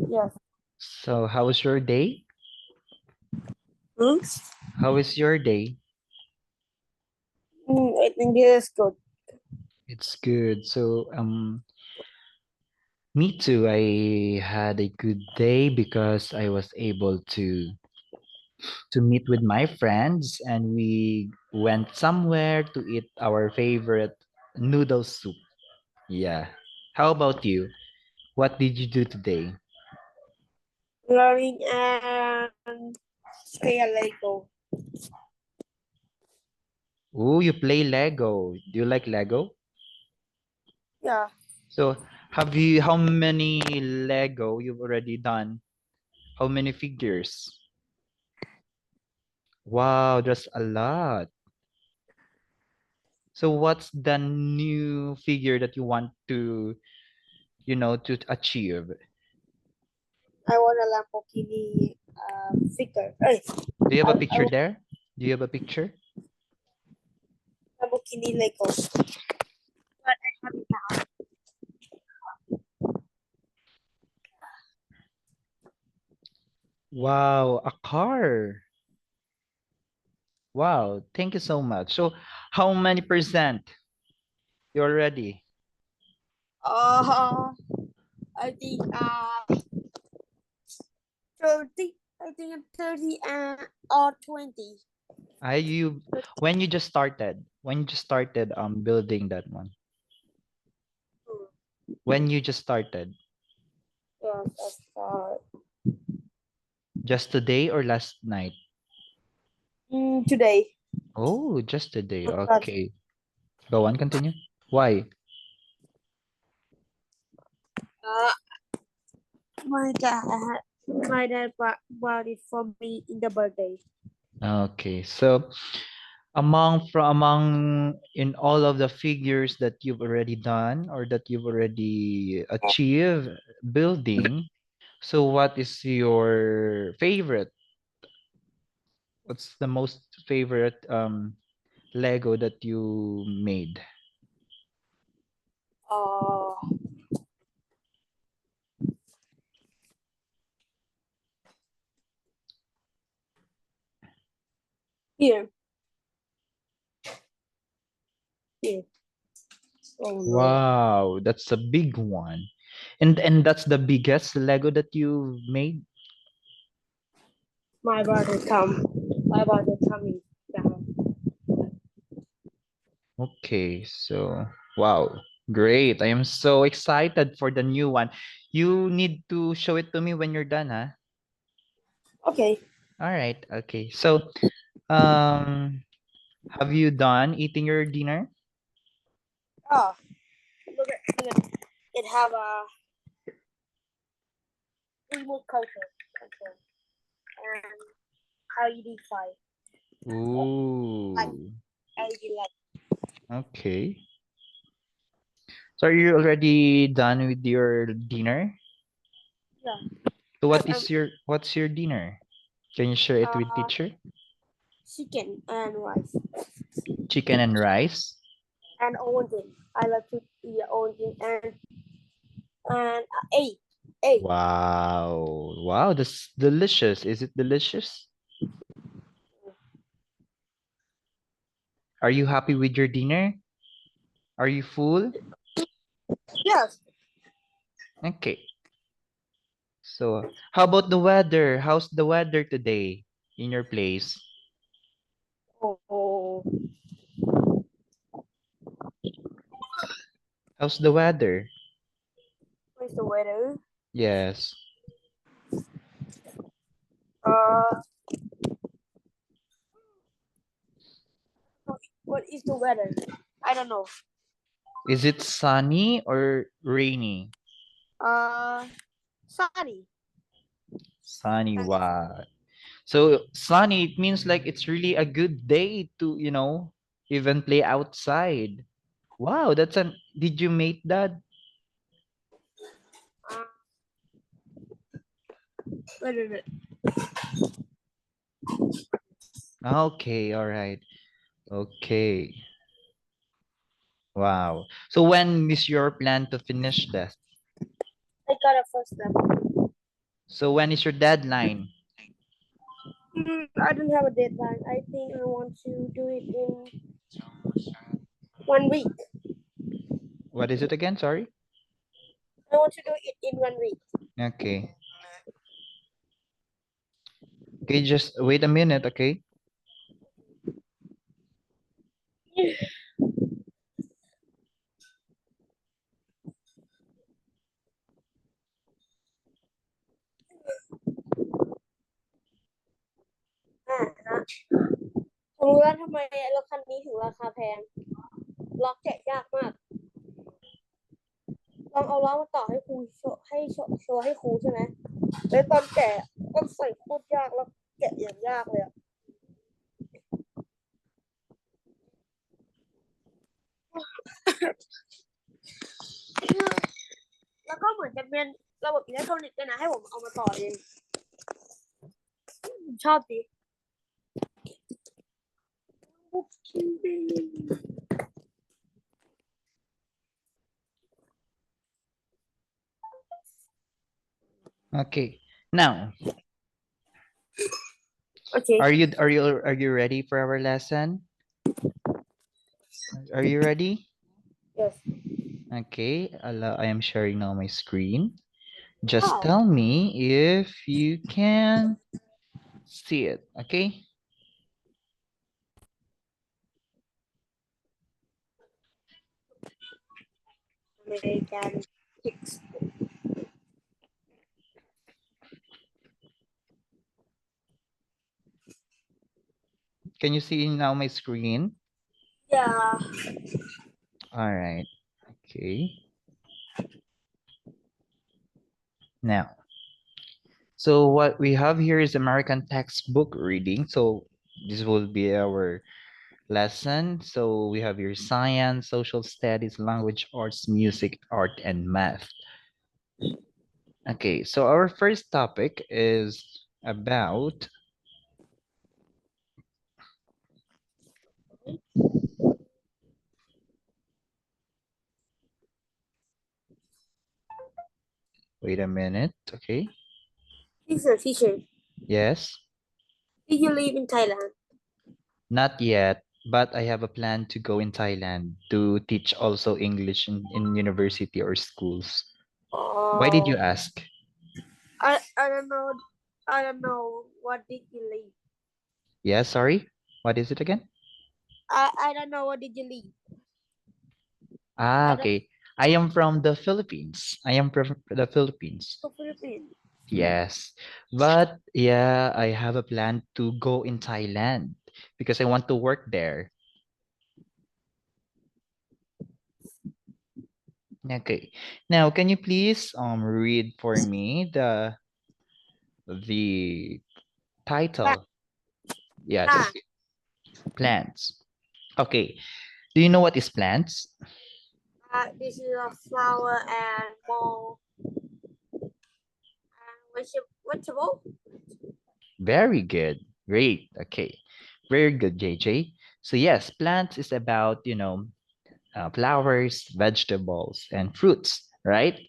Yes. So how was your day? Hmm? How is your day? I think it is good. It's good. So me too. I had a good day because I was able to meet with my friends and we went somewhere to eat our favorite noodle soup. Yeah. How about you? What did you do today? Learning and play a Lego. Oh, you play Lego. Do you like Lego? Yeah. So how many Lego you've already done? How many figures? Wow, that's a lot. So what's the new figure that you want to achieve? I want a Lamborghini figure. Hey, Do you have a I picture want there? Do you have a picture? Lamborghini Lego. But I have it now. Wow, a car. Wow, thank you so much. So how many percent you already? Uh, I think 30. I think 30 or 20. I you when you just started building that one. When you just started, Yes, that's just today or last night? today. Oh, just today. But, Okay. Go on, continue. Why? uh, my dad bought it for me in the birthday. Okay. So among in all of the figures that you've already done or that you've already achieved building, so what is your favorite? What's the most favorite Lego that you made? Uh, here, here. Oh no, Wow, that's a big one. And that's the biggest Lego that you've made? my brother come. My brother coming down. Okay, so wow, great. I am so excited for the new one. You need to show it to me when you're done, huh? Okay. All right, okay. So, um, have you done eating your dinner? Oh, look at it have a remote control and ID5. Like Ooh, LED light. okay. So are you already done with your dinner? Yeah. So Um, what's your dinner? Can you share it with uh, teacher? chicken and rice Chicken and rice? and onion. I love to eat onion and egg. Egg. Wow. Wow, that's delicious. Is it delicious? Are you happy with your dinner? Are you full? Yes. Okay. So, how about the weather? How's the weather today in your place? Oh, How's the weather? where's the weather? Yes. Uh, what is the weather? I don't know. Is it sunny or rainy? Uh, sunny. Sunny. Sunny. Wow. So sunny, it means like it's really a good day to even play outside. Wow, did you make that? Uh, wait. Okay, all right. Okay. Wow. So when is your plan to finish that? I got a first level. So when is your deadline? I don't have a deadline. I think I want to do it in 1 week. What is it again? Sorry. I want to do it in 1 week. Okay. Okay, just wait a minute, okay?ผมรู้แล้วทำไมรถคันนี้ถึงราคาแพงล็อกแกะยากมากลองเอาล้อมาต่อให้ครูโชว์ให้ครูใช่ไหมแล้วตอนแกะก็ใส่โคตรยากแล้วแกะอย่างยากเลยอะแล้วก็เหมือนจะเป็นระบบอิเล็กทรอนิกส์ด้วยนะให้ผมเอามาต่อเองผมชอบดีOkay. Now, โอเค are you ready for our lesson? Are you ready? yes Okay. I am sharing now my screen. Just wow tell me if you can see it, okay? American Pix Can you see now my screen? yeah All right. Okay. Now, so what we have here is American textbook reading. So this will be our lesson. So we have your science, social studies, language arts, music, art, and math. Okay, so our first topic is about, wait a minute, okay? teacher Yes, did you live in Thailand not yet, but I have a plan to go in Thailand to teach also English in university or schools. Why did you oh ask? I don't know what did you leave Yeah, sorry, what is it again? I don't know what did you leave Ah, I don't okay. I am from the Philippines. I am from the Philippines. know Philippines Yes. But yeah, I have a plan to go in Thailand because I want to work there. Okay. Now, can you please read for me the title? Yes, ah plants. Okay. Do you know what is plants? this is a flower and ball and vegetable Very good. Great. Okay. Very good, JJ. So yes, plants is about, flowers, vegetables, and fruits, right?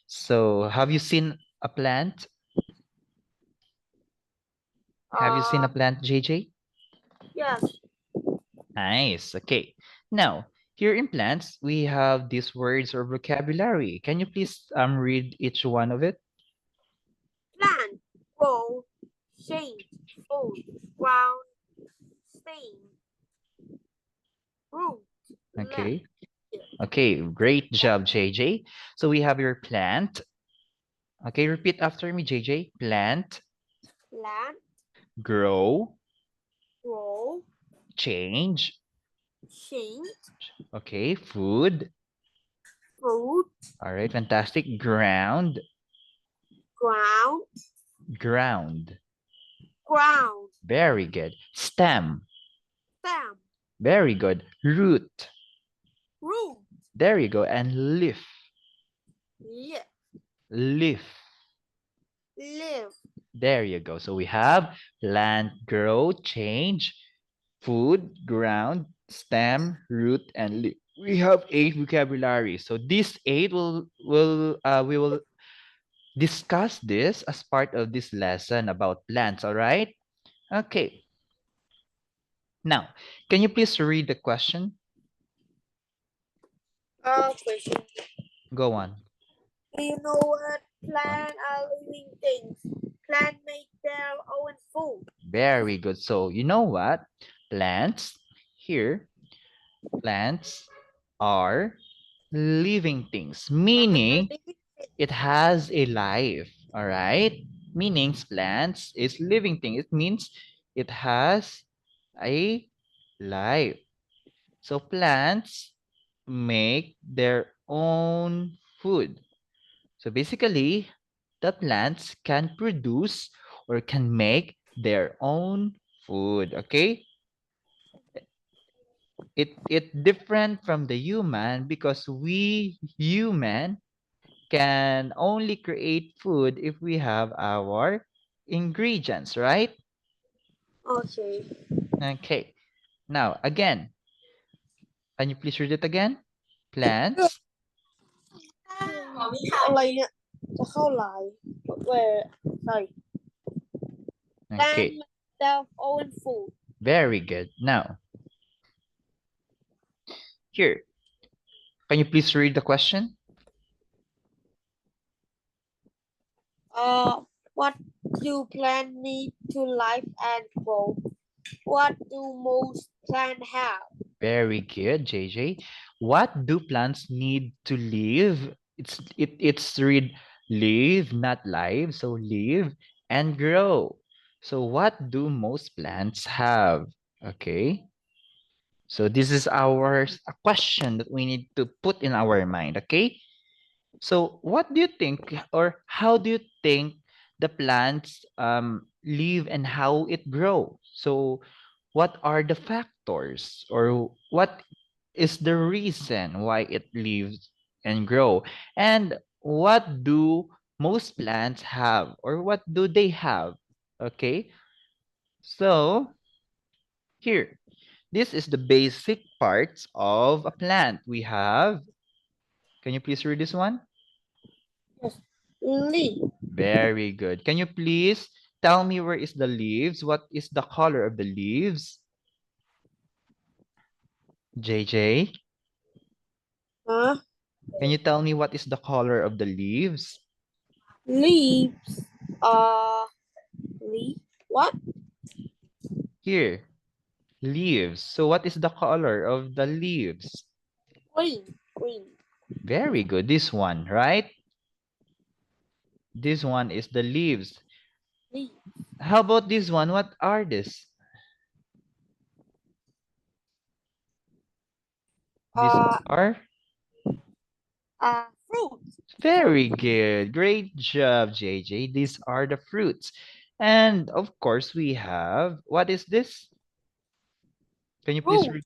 So have you seen a plant? Have you seen a uh plant, JJ? yes Nice. Okay. Now, here in plants, we have these words or vocabulary. Can you please read each one of it? plant grow shade food ground stain root left Okay. Okay, great job, JJ. So we have your plant. Okay, repeat after me, JJ. Plant, plant grow, grow change. shade Okay, food. food All right, fantastic. Ground, ground ground. ground Very good. Stem. stem Very good. Root. root There you go. And leaf. leaf Leaf. leaf There you go. So we have plant, grow, change, food, ground, stem, root, and leaf. We have 8 vocabulary. So these 8 we will discuss this as part of this lesson about plants, all right? Okay. Now, can you please read the question? Question. Go on. Do you know what plant are living things? Plant make their own food. Very good. So, you know what? Plants, here, plants are living things, meaning it has a life, all right? Meaning plants is living thing. It means it has a life. So plants make their own food. So basically, the plants can produce or can make their own food, okay? It different from the human because we human can only create food if we have our ingredients, right? Okay. Okay. Now, again, can you please read it again? Plants. อะไรเนี่ยจะเข้าไลน์ where sorry plant Okay. make their own food. Very good. Now, here, can you please read the question? What do plants need to live and grow? What do most plants have? Very good, JJ. What do plants need to live? It's read live, not live. So live and grow. So what do most plants have? Okay. So this is a question that we need to put in our mind. Okay. So what do you think, or how do you think the plants live and how it grow? So what are the factors, or what is the reason why it lives and grow? And what do most plants have, or what do they have? Okay, so here, this is the basic parts of a plant. We have, can you please read this one? Yes. Leaf. Very good. Can you please tell me where is the leaves? What is the color of the leaves? JJ, Huh? can you tell me what is the color of the leaves? Leaves. Leaf. What? Here, leaves. So what is the color of the leaves? Green. Green. Very good. This one, right? This one is the leaves. Leaf. How about this one? What are this? These Uh, are Fruit. very good. Great job, JJ. These are the fruits. And of course, we have, what is this? Can you please Fruit. read?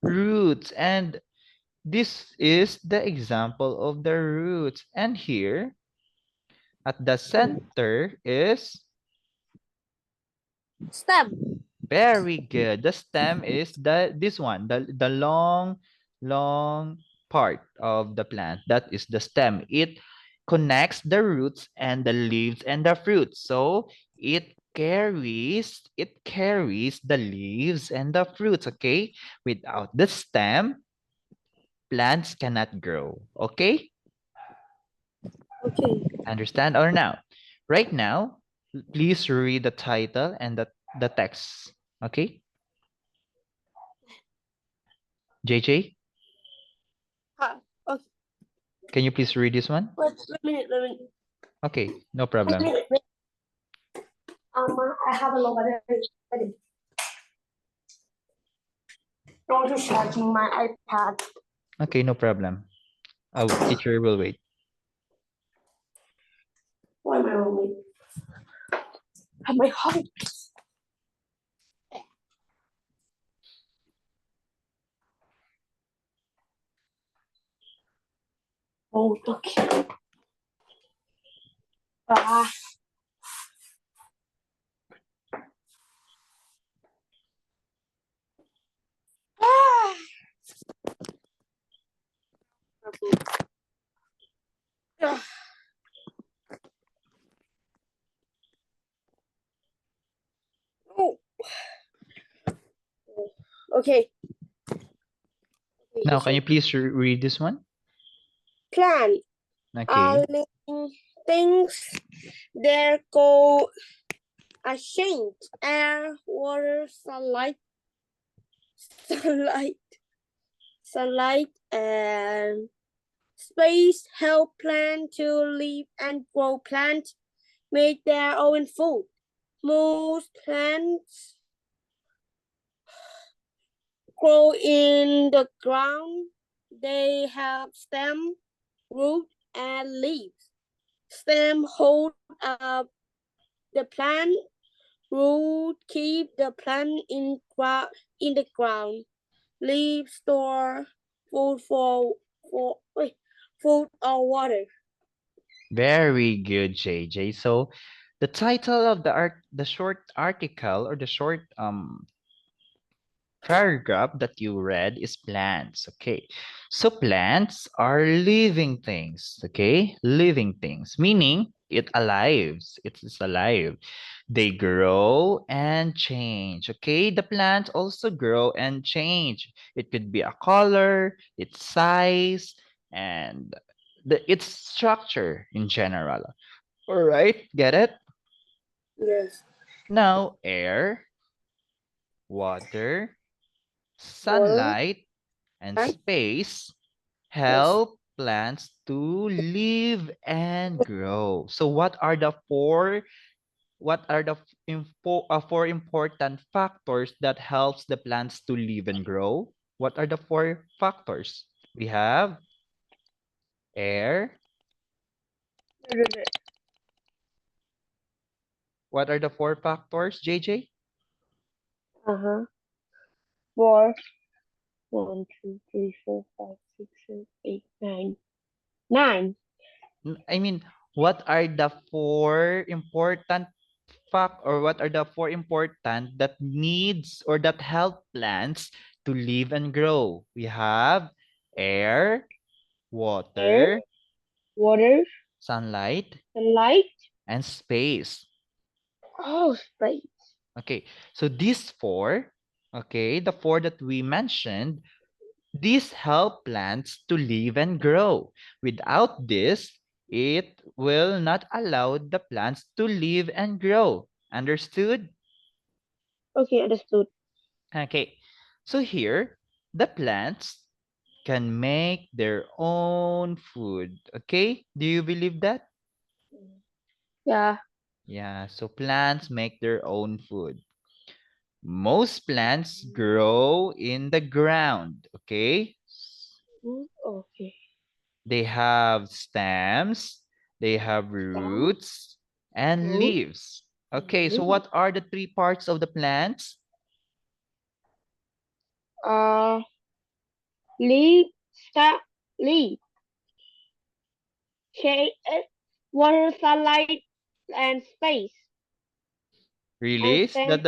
Roots. And this is the example of the roots. And here, at the center is Stem. very good. The stem is this one, the long part of the plant. That is the stem. It connects the roots and the leaves and the fruits. So it carries the leaves and the fruits, okay? Without the stem, plants cannot grow, okay? Okay. Understand or now? Right now, please read the title and the text, okay? JJ, Okay. can you please read this one? Wait a minute. Wait a minute. Okay, no Wait a problem. minute. Wait. I have a low battery. Ready. Going to charging my iPad. Okay, no problem. Our teacher will wait. Why am I wrong? Have my hobby. Oh, okay. Ah. Ah. Ah. Okay. Now, can you please read this one? Plant are Okay. living things. Their goal are change, air, water, sunlight, sunlight, and space help plants to live and grow. Plants make their own food. Most plants grow in the ground. They have stem, root, and leaves. Stem hold up the plant. Root keep the plant in the ground. Leaves store food food or water. Very good, JJ. So the title of the short article or the short paragraph that you read is plants. Okay. So plants are living things. Okay. Living things, meaning it alives. It's alive. They grow and change. Okay. The plants also grow and change. It could be a color, its size, and its structure in general. All right. Get it? Yes. Now, air, water, Water. sunlight, and Right? space Yes. help plants to live and grow. So what are the four important factors that helps the plants to live and grow? What are the four factors? We have air. What are the four factors, JJ? Uh-huh. Four. 1, 2, 3, 4, 5, 6, 7, 8, 9. 9. I mean, what are the four important what are the four important that needs or that help plants to live and grow? We have air, Air, water, water, sunlight, sunlight. and space. Oh, space. Okay, so these four, okay, the four that we mentioned, these help plants to live and grow. Without this, it will not allow the plants to live and grow. Understood? Okay, understood. Okay, so here, the plants can make their own food. Okay, do you believe that? Yeah. Yeah, so plants make their own food. Most plants grow in the ground. Okay, Okay. they have stems, they have Stem, roots, and root, leaves. Okay, so leaf. what are the three parts of the plants? Uh, leaf, stem, leaf. Shade, water, sunlight, and space. And Really? stem.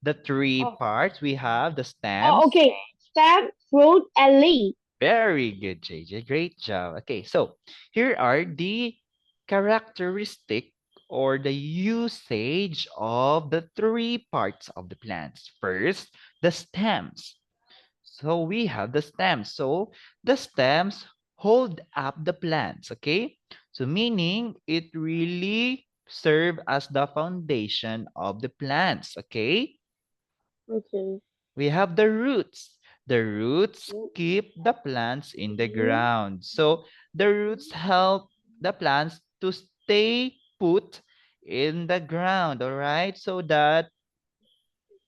The three Oh, parts we have the oh, stems. okay. Stem, fruit, and leaf. Very good, JJ. Great job. Okay, so here are the characteristic or the usage of the three parts of the plants. First, the stems. So we have the stems. So the stems hold up the plants, okay? So meaning it really serve as the foundation of the plants, okay? Okay. We have the roots. The roots keep the plants in the Mhm. ground. So the roots help the plants to stay put in the ground, all right? So that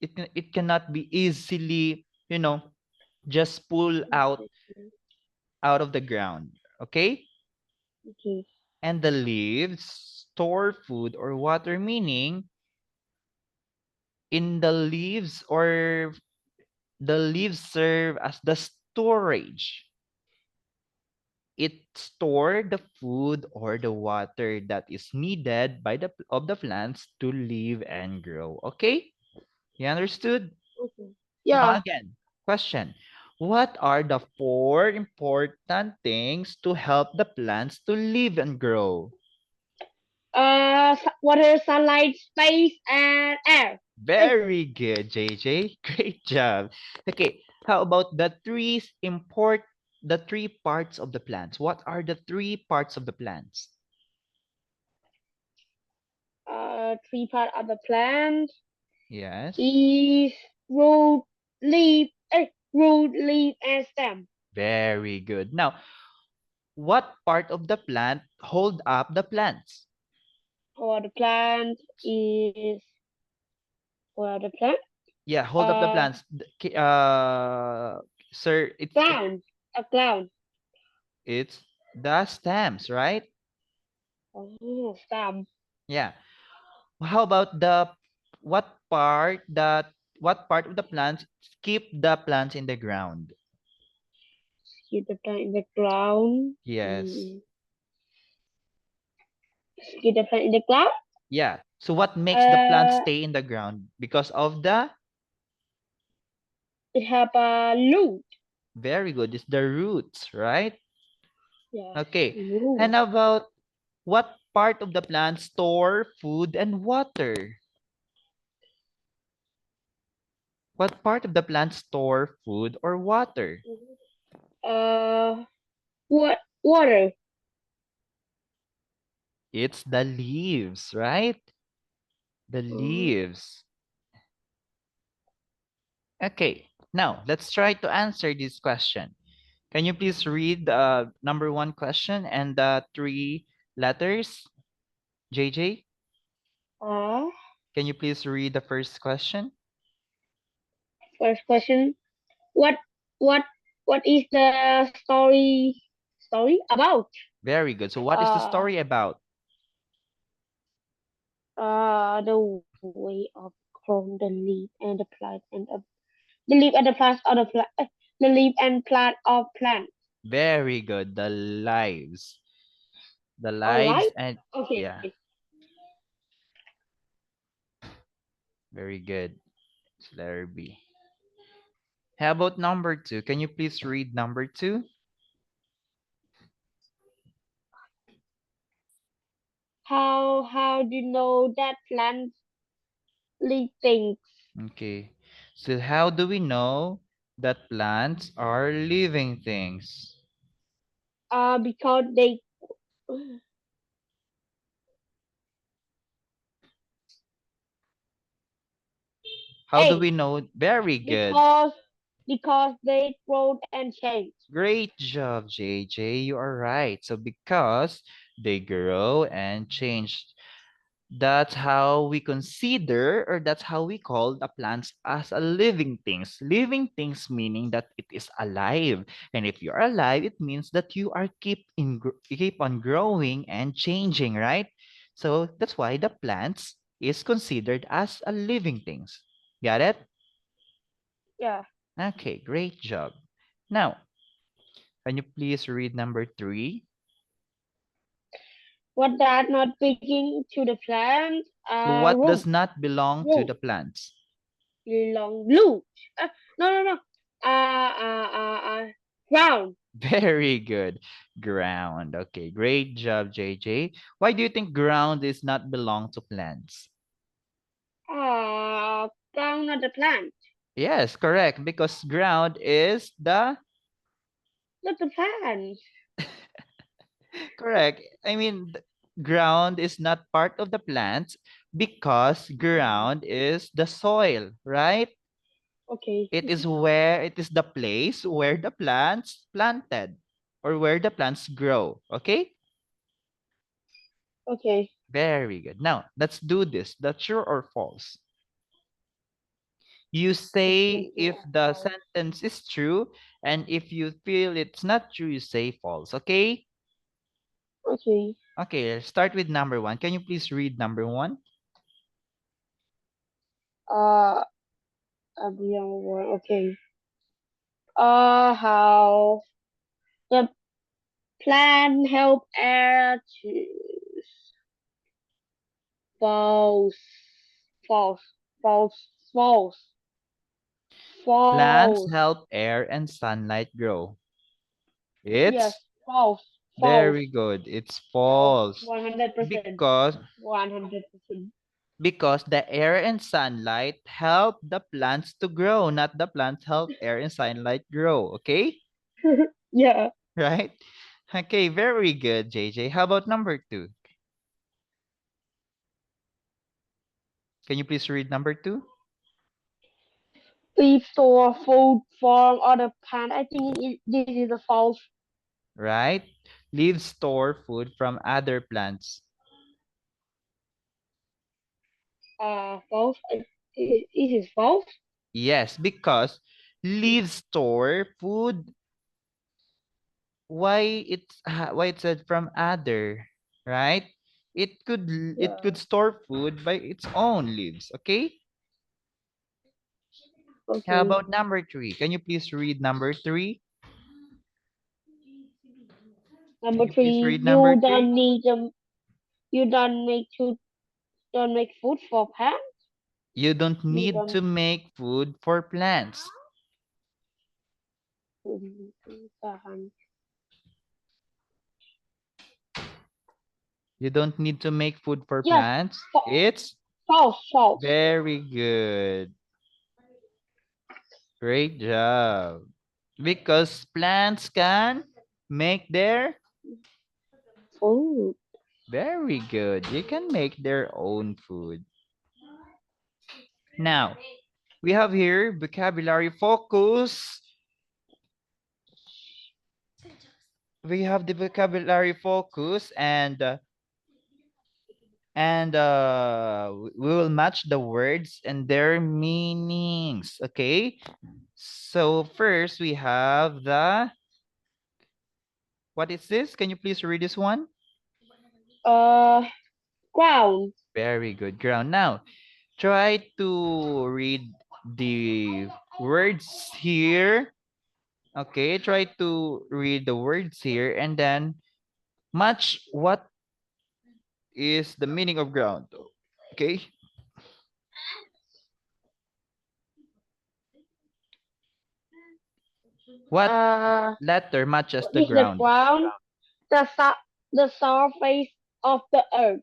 it cannot be easily, just pull out of the ground, okay? Okay. And the leaves store food or water, meaning in the leaves or the leaves serve as the storage. It store the food or the water that is needed by the plants to live and grow. Okay? You understood? Okay. Now Yeah. again, question. What are the four important things to help the plants to live and grow? Water, sunlight, space, and air. Very good, JJ. Great job. Okay, how about the three parts of the plants? What are the three parts of the plants? Three part of the plant Yes. is root, leaf, and stem. Very good. Now, what part of the plant hold up the plants? Or the plant is or the plant Yeah, hold up the uh plants. Sir, clown, a clown. it's the stems, right? Oh, stem. Yeah. How about the what part that what part of the plants keep the plants in the ground? See the plant in the ground. Yes. Mm. See the plant in the ground. Yeah. So what makes the plant Uh, stay in the ground? Because of the it have a root. very good, it's the roots, right? Yes, Okay. root. And about what part of the plant store food and water? What part of the plant store food or water? Uh, what water? It's the leaves, right? The Mm. leaves. Okay, now let's try to answer this question. Can you please read the number one question and the three letters, JJ? Uh, Can you please read the first question? First question. What what what is the story about? Very good. So what is the Uh, story about? the way of growing the leaf and the plant and the leaf and the plant of the plant. The leaf and plant of plant. Very good. The lives. The All lives right. and Okay. yeah, very good. So letter B. How about number two? Can you please read number two? How do you know that plants leaf things? Okay. So how do we know that plants are living things? Because they How do hey we know? Very good. because they grow and change. Great job, JJ. You are right. So because they grow and change, that's how we consider or that's how we call the plants as a living things. Living things meaning that it is alive. And if you're alive, it means that you are keep on growing and changing, right? So that's why the plants is considered as a living things. Got it? Yeah. Okay, great job. Now, can you please read number three? What that not begin to the plant? So what does Root. not belong to Root. the plants? Long root. No. Ground. Very good. Ground. Okay, great job, JJ. Why do you think ground is not belong to plants? Ground not the plant. Yes, correct. Because ground is the Not the plant. correct. I mean, ground is not part of the plants because Mm. ground is the soil, right? Okay. It is the place where the plants planted or where the plants grow. Okay? Okay. Very good. Now, let's do this. The true or false. You The say true if or the false. sentence is true, and if you feel it's not true, you say false. Okay? Okay. Okay, let's start with number one. Can you please read number one? Uh, a young one. Okay. How the plant help air to false, false, false, Plants false. help air and sunlight grow. Yes, It's false, very good. It's false. false 100%. because 100%. Because the air and sunlight help the plants to grow, not the plants help air and sunlight grow. Okay? Yeah. Right? Okay, very good, JJ. How about number 2? Can you please read number 2? We store food from other plant. I think this is a false. Right? Leaves store food from other plants. False. Is it false? Yes, because leaves store food. Why it said from other, right? It could Yeah. store food by its own leaves. Okay? How Okay. about number 3? Can you please read number 3? Can Number you please three, read number 3? you don't make food for plants. You don't You need to don't. make food for plants. Tahan. You don't need to make food for Yes. plants. Fa- It's false. very good. Great job. Because plants can make their Food. very good. You can make their own food. Now, we have here vocabulary focus. We have the vocabulary focus we will match the words and their meanings. Okay? So first we have the what is this? Can you please read this one? Uh, ground. Very good. Ground. Now, try to read the words here. Okay, try to read the words here and then match what is the meaning of ground. Okay? What Uh, letter matches what the is the ground? ground? The surface of the earth.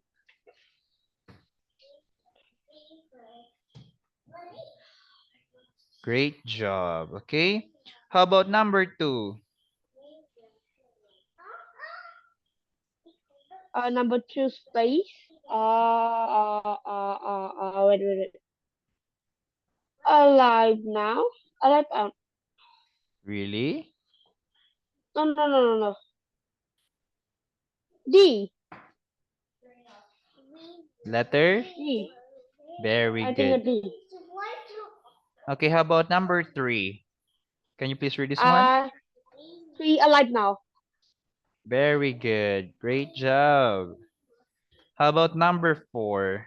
Great job. Okay. How about number 2? Number two, space. Wait. Alive now. Alive. Really? No. D. Letter? D. Very I think a good. D. Okay, how about number 3? Can you please read this one? Uh, three. Alive now. Very good. Great job. How about number 4?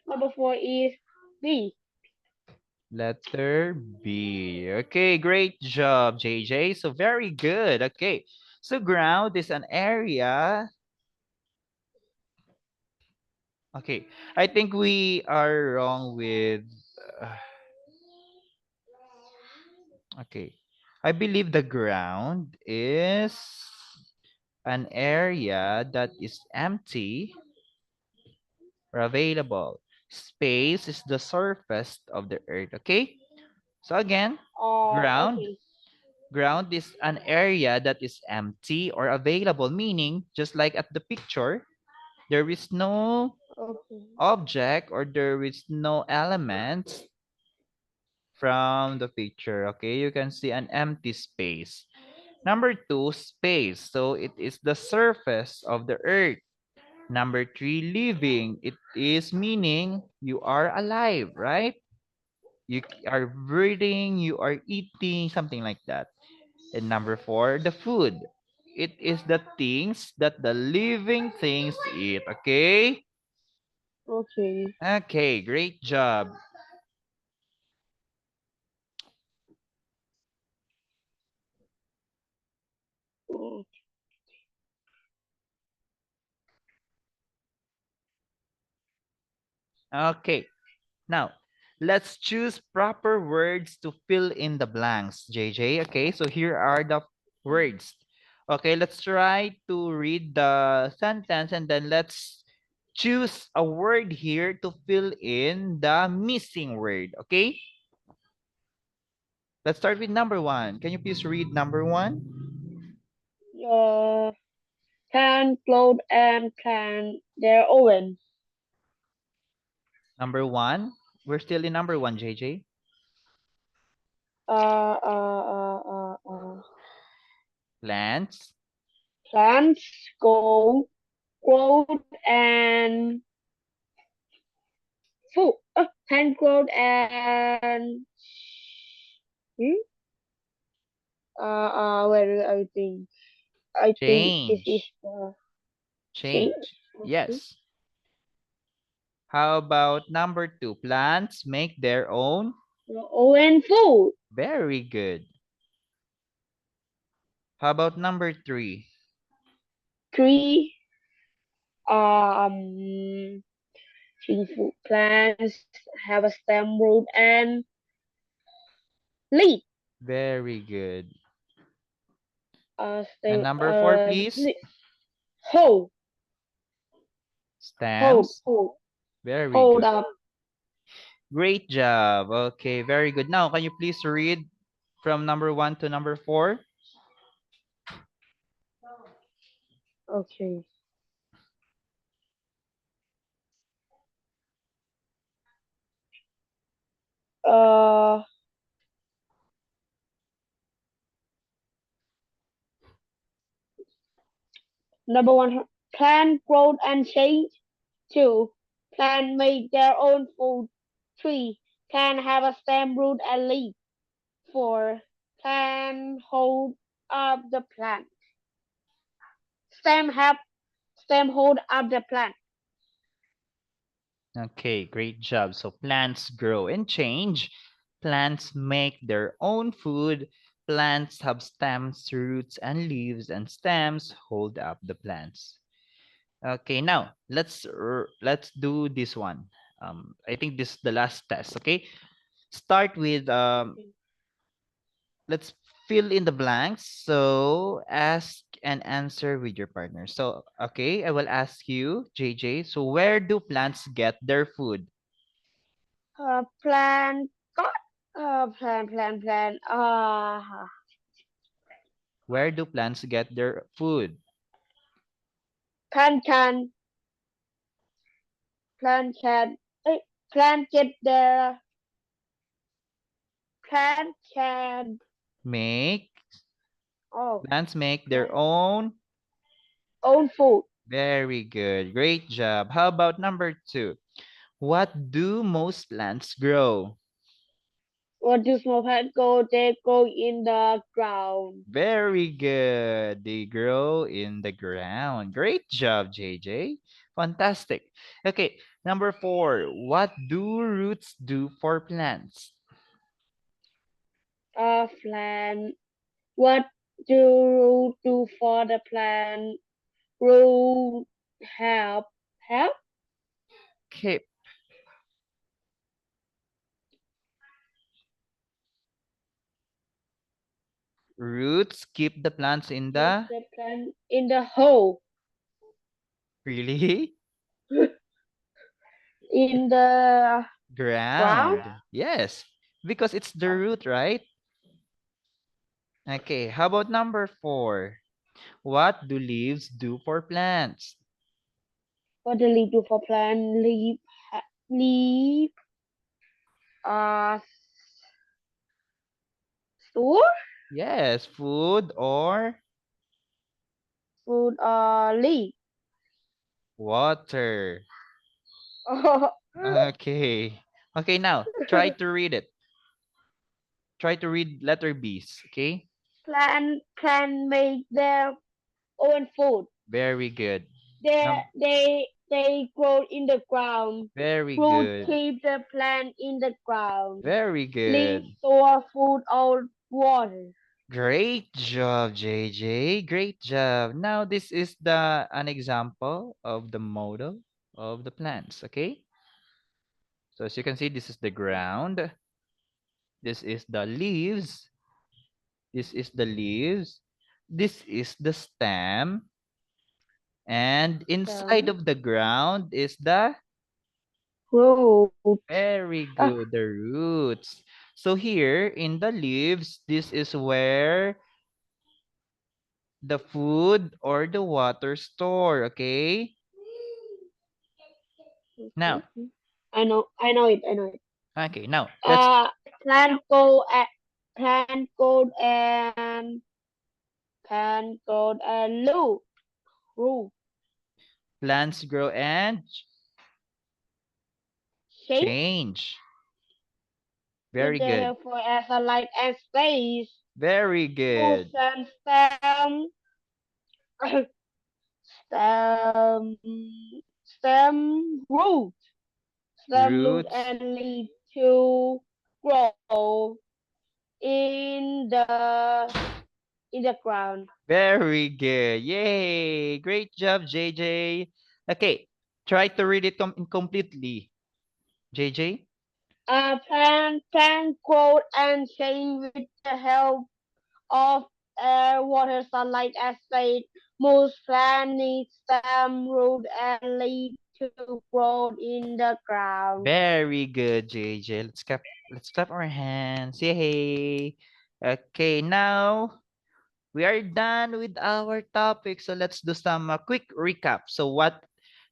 Number four is B. Letter B. Okay, great job, JJ. So very good. Okay. So ground is an area. Okay. I think we are wrong with uh, okay. I believe the ground is an area that is empty or available. Space is the surface of the earth. Okay. So again, ground Okay. ground is an area that is empty or available, meaning just like at the picture, there is no Okay. object or there is no elements from the picture. Okay, you can see an empty space. Number 2, space. So it is the surface of the earth. Number 3, living. It is meaning you are alive, right? You are breathing, you are eating, something like that. And number 4, the food. It is the things that the living things eat. Okay? Okay. Okay, great job. Mm. Okay, now let's choose proper words to fill in the blanks, JJ. Okay, so here are the words. Okay, let's try to read the sentence and then let's choose a word here to fill in the missing word. Okay, let's start with number one. Can you please read number one? Uh, Plant, clothe, and plant their own. Number one. We're still in number one, JJ. Uh, uh, uh, uh, uh. Plants. Plants go, growth, and food. Plant, growth, and hmm? Where do I think? I think this is Change. the change. Change. Okay. Yes. How about number two? Plants make their own. Your own food. Very good. How about number three? Tree. Um, tree food plants have a stem, root, and leaf. Very good. And Stem, number four, please. leaf. Hold, Stems. hold, Very hold good. up. Great job. Okay, very good. Now, can you please read from number one to number four? Okay. Uh, Number one, plant growth and change. Two, plant make their own food. Three, plant have a stem, root, and leaf. Four, plant hold up the plant. Stem have stem hold up the plant. Okay, great job. So plants grow and change. Plants make their own food. Plants have stems, roots, and leaves, and stems hold up the plants. Okay, now let's do this one. I think this is the last test. Okay, start with let's fill in the blanks. So ask and answer with your partner. So okay, I will ask you, JJ. So where do plants get their food? Plant got plant. Where do plants get their food? Plant can plant can eh, plant get the plant can Make oh plants make their plant own. own food. Very good. Great job. How about number two? What do most plants grow? What do small plants go? They go in the ground. Very good. They grow in the ground. Great job, JJ. Fantastic. Okay, number four. What do roots do for plants? Plant. What do root do for the plant? Root help Okay, roots keep the plants in keep the the plant in the hole really in the ground. ground. Yes, because it's the root, right? Okay, how about number four? What do leaves do for plants? What do leaf do for plant? Leaf uh store Yes, food or food leaf. water. Okay. Okay, now try to read it. Try to read letter B's, okay? Plant make their own food. Very good. They grow in the ground. Very Root good. keep the plant in the ground. Very Leaf good. store food or water. Great job, JJ. Great job. Now this is the an example of the model of the plants, okay? So as you can see, this is the ground. This is the leaves. This is the leaves. this is the stem. And inside Stem. of the ground is the Root. very Ah, good, the roots. So here in the leaves, this is where the food or the water store, okay? Now, I know it. I know it. okay, now let's Uh, plant go at plant growth and root plants grow and change change. with Very good. the for as a light and space. Very Roots good. and stem stem root stem root Roots. and lead to grow in the ground. Very good. Yay. Great job, JJ. Okay, try to read it completely. JJ? Plant growth and change with the help of air, water, sunlight, and space. Most plants need stem, root, and leaf to grow in the ground. Very good, JJ. Let's clap our hands. Yay. Okay, now we are done with our topic. So let's do some quick recap. So what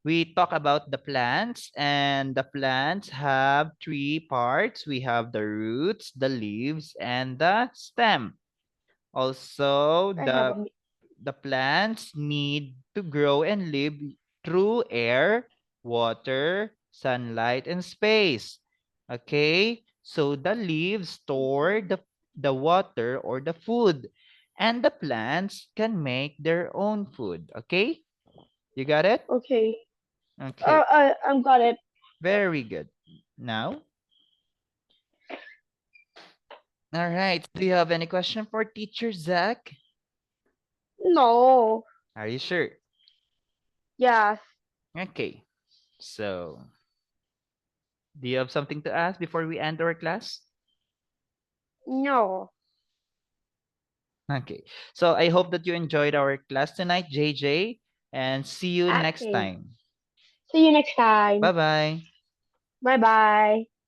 we talk about the plants, and the plants have three parts. We have the roots, the leaves, and the stem. Also, I have a the plants need to grow and live through air, water, sunlight, and space. Okay? So the leaves store the water or the food, and the plants can make their own food. Okay? You got it? okay. Okay. I got it. Very good. Now, all right. Do you have any question for teacher Zach? No. Are you sure? Yes. Okay. So, do you have something to ask before we end our class? No. Okay. So I hope that you enjoyed our class tonight, JJ, and see you next Okay. time. See you next time. Bye-bye. Bye bye.